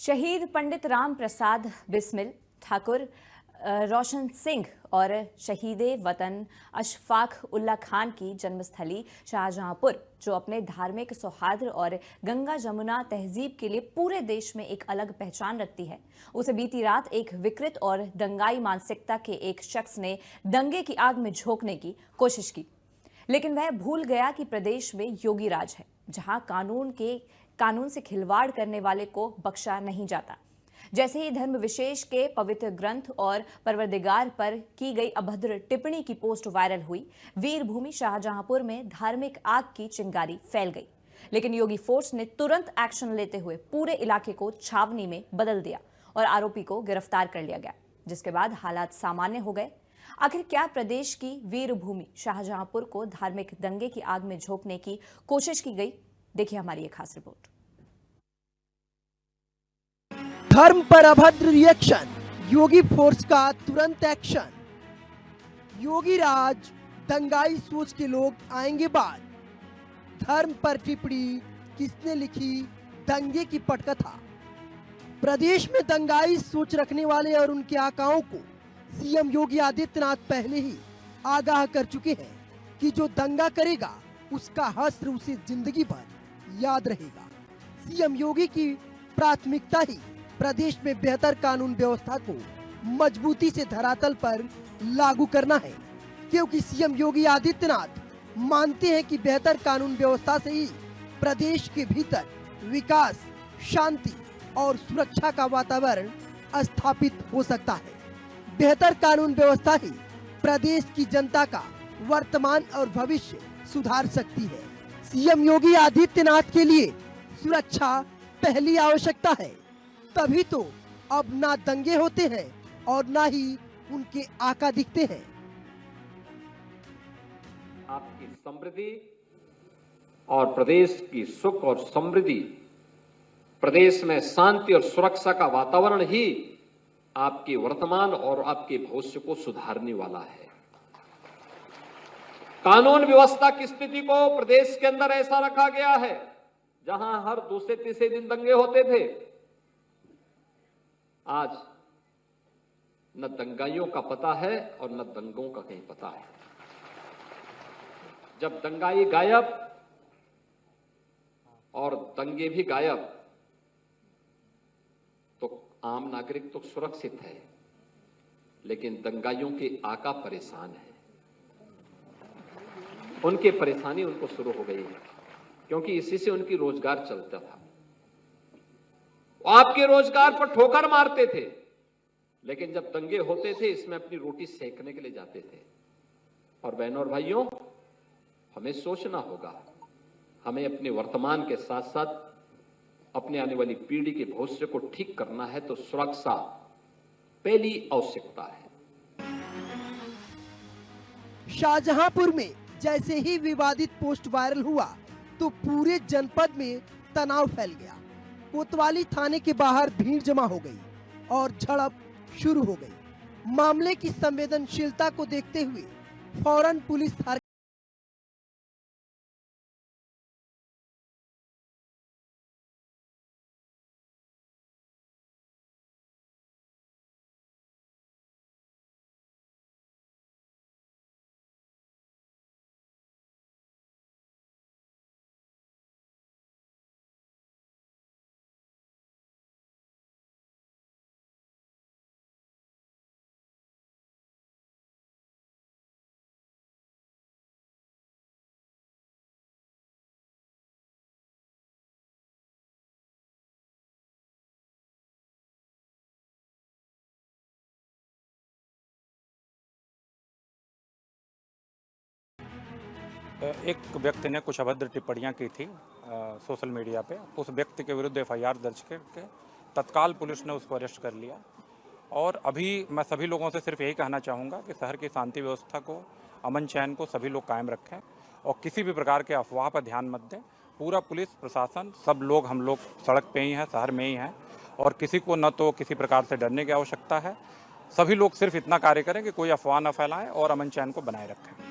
शहीद पंडित राम प्रसाद बिस्मिल, ठाकुर रोशन सिंह और शहीद वतन अशफाक उल्ला खान की जन्मस्थली शाहजहांपुर, जो अपने धार्मिक सौहार्द और गंगा जमुना तहजीब के लिए पूरे देश में एक अलग पहचान रखती है, उसे बीती रात एक विकृत और दंगाई मानसिकता के एक शख्स ने दंगे की आग में झोंकने की कोशिश की। लेकिन वह भूल गया कि प्रदेश में योगी राज है, जहां कानून से खिलवाड़ करने वाले को बख्शा नहीं जाता। जैसे ही धर्म विशेष के पवित्र ग्रंथ और परवरदिगार पर की गई अभद्र टिप्पणी की पोस्ट वायरल हुई, वीरभूमि शाहजहांपुर में धार्मिक आग की चिंगारी फैल गई। लेकिन योगी फोर्स ने तुरंत एक्शन लेते हुए पूरे इलाके को छावनी में बदल दिया और आरोपी को गिरफ्तार कर लिया गया, जिसके बाद हालात सामान्य हो गए। आखिर क्या प्रदेश की वीरभूमि शाहजहांपुर को धार्मिक दंगे की आग में झोंकने की कोशिश की गई? देखिए हमारी एक खास रिपोर्ट। धर्म पर अभद्र रिएक्शन, योगी फोर्स का तुरंत एक्शन। योगी राज, दंगाई सोच के लोग आएंगे बाद। धर्म पर टिप्पणी किसने लिखी, दंगे की पटकथा। प्रदेश में दंगाई सोच रखने वाले और उनके आकाओं को सीएम योगी आदित्यनाथ पहले ही आगाह कर चुके हैं कि जो दंगा करेगा उसका हश्र उसे जिंदगी भर याद रहेगा। सीएम योगी की प्राथमिकता ही प्रदेश में बेहतर कानून व्यवस्था को मजबूती से धरातल पर लागू करना है, क्योंकि सीएम योगी आदित्यनाथ मानते हैं कि बेहतर कानून व्यवस्था से ही प्रदेश के भीतर विकास, शांति और सुरक्षा का वातावरण स्थापित हो सकता है। बेहतर कानून व्यवस्था ही प्रदेश की जनता का वर्तमान और भविष्य सुधार सकती है। सीएम योगी आदित्यनाथ के लिए सुरक्षा पहली आवश्यकता है, तभी तो अब ना दंगे होते हैं और ना ही उनके आका दिखते हैं। आपकी समृद्धि और प्रदेश की सुख और समृद्धि, प्रदेश में शांति और सुरक्षा का वातावरण ही आपके वर्तमान और आपके भविष्य को सुधारने वाला है। कानून व्यवस्था की स्थिति को प्रदेश के अंदर ऐसा रखा गया है जहां हर दूसरे तीसरे दिन दंगे होते थे, आज न दंगाइयों का पता है और न दंगों का कहीं पता है। जब दंगाई गायब और दंगे भी गायब, तो आम नागरिक तो सुरक्षित है, लेकिन दंगाइयों के आका परेशान है। उनकी परेशानी उनको शुरू हो गई है, क्योंकि इसी से उनकी रोजगार चलता था। आपके रोजगार पर ठोकर मारते थे, लेकिन जब दंगे होते थे इसमें अपनी रोटी सेकने के लिए जाते थे। और बहनों और भाइयों, हमें सोचना होगा, हमें अपने वर्तमान के साथ साथ अपने आने वाली पीढ़ी के भविष्य को ठीक करना है, तो सुरक्षा पहली आवश्यकता है। शाहजहांपुर में जैसे ही विवादित पोस्ट वायरल हुआ तो पूरे जनपद में तनाव फैल गया। कोतवाली थाने के बाहर भीड़ जमा हो गई और झड़प शुरू हो गई। मामले की संवेदनशीलता को देखते हुए फौरन पुलिस एक व्यक्ति ने कुछ अभद्र टिप्पणियां की थी सोशल मीडिया पे। उस व्यक्ति के विरुद्ध एफआईआर दर्ज करके तत्काल पुलिस ने उसको अरेस्ट कर लिया। और अभी मैं सभी लोगों से सिर्फ यही कहना चाहूँगा कि शहर की शांति व्यवस्था को, अमन चैन को सभी लोग कायम रखें और किसी भी प्रकार के अफवाह पर ध्यान मत दें। पूरा पुलिस प्रशासन, सब लोग, हम लोग सड़क पे ही हैं, शहर में ही हैं और किसी को न तो किसी प्रकार से डरने की आवश्यकता है। सभी लोग सिर्फ इतना कार्य करें कि कोई अफवाह न फैलाएं और अमन चैन को बनाए रखें।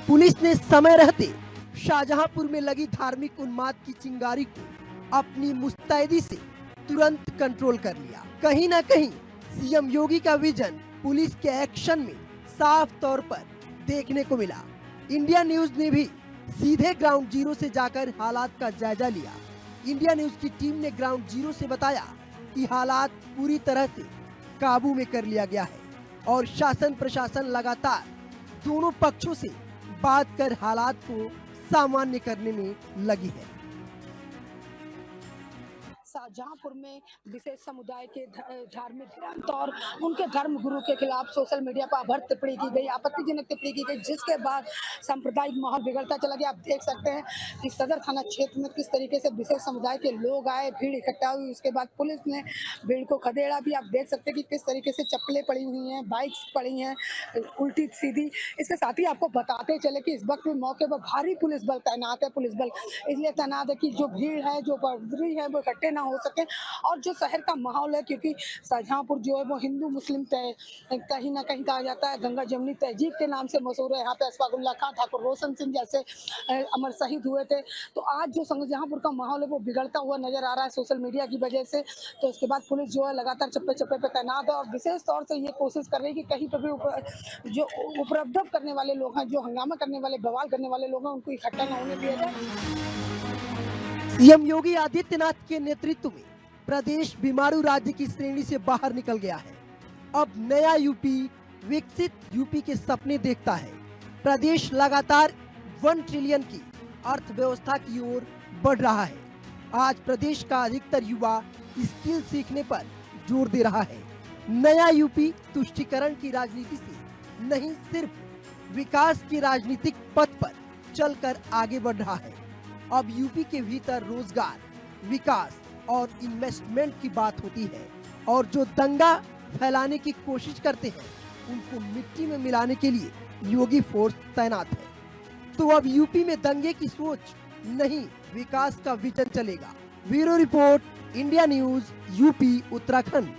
पुलिस ने समय रहते शाहजहांपुर में लगी धार्मिक उन्माद की चिंगारी को अपनी मुस्तैदी से तुरंत कंट्रोल कर लिया। कहीं ना कहीं सीएम योगी का विजन पुलिस के एक्शन में साफ तौर पर देखने को मिला। इंडिया न्यूज ने भी सीधे ग्राउंड जीरो से जाकर हालात का जायजा लिया। इंडिया न्यूज की टीम ने ग्राउंड जीरो से बताया कि हालात पूरी तरह से काबू में कर लिया गया है और शासन प्रशासन लगातार दोनों पक्षों से बात कर हालात को सामान्य करने में लगी है। शाहजहांपुर में विशेष समुदाय के धार्मिक ग्रंथ और उनके धर्म गुरु के खिलाफ सोशल मीडिया पर अभद्र टिप्पणी की गई, आपत्तिजनक टिप्पणी की गई, जिसके बाद सांप्रदायिक माहौल बिगड़ता चला गया। आप देख सकते हैं कि सदर थाना क्षेत्र में किस तरीके से विशेष समुदाय के लोग आए, भीड़ इकट्ठा हुई। उसके बाद पुलिस ने भीड़ को खदेड़ा भी। आप देख सकते हैं कि किस तरीके से चप्पलें पड़ी हुई हैं, बाइक्स पड़ी हैं उल्टी सीधी। इसके साथ ही आपको बताते चले कि इस वक्त भी मौके पर भारी पुलिस बल तैनात है। पुलिस बल इसलिए तैनात है कि जो भीड़ है, जो पब्लिक है, वो इकट्ठे हो सके। और जो शहर का माहौल है, क्योंकि शाहजहांपुर जो है वो हिंदू मुस्लिम कहीं ना कहीं कहा जाता है गंगा जमनी तहजीब के नाम से मशहूर है। यहाँ पे अशफाक उल्ला खान, ठाकुर रोशन सिंह जैसे अमर शहीद हुए थे। तो आज जो शाहजहांपुर का माहौल है वो बिगड़ता हुआ नजर आ रहा है सोशल मीडिया की वजह से। तो इसके बाद पुलिस जो है लगातार चप्पे चप्पे पे तैनात है और विशेष तौर से ये कोशिश कर रही है कि कहीं पर भी जो उपद्रव करने वाले लोग हैं, जो हंगामा करने वाले, बवाल करने वाले लोग हैं, उनको इकट्ठा न होने दिया जाए। सीएम योगी आदित्यनाथ के नेतृत्व में प्रदेश बीमारू राज्य की श्रेणी से बाहर निकल गया है। अब नया यूपी, विकसित यूपी के सपने देखता है। प्रदेश लगातार 1 ट्रिलियन की अर्थव्यवस्था की ओर बढ़ रहा है। आज प्रदेश का अधिकतर युवा स्किल सीखने पर जोर दे रहा है। नया यूपी तुष्टीकरण की राजनीति से नहीं, सिर्फ विकास के राजनीतिक पथ पर चलकर आगे बढ़ रहा है। अब यूपी के भीतर रोजगार, विकास और इन्वेस्टमेंट की बात होती है और जो दंगा फैलाने की कोशिश करते हैं उनको मिट्टी में मिलाने के लिए योगी फोर्स तैनात है। तो अब यूपी में दंगे की सोच नहीं, विकास का विजन चलेगा। Bureau report, India news, UP, Uttarakhand.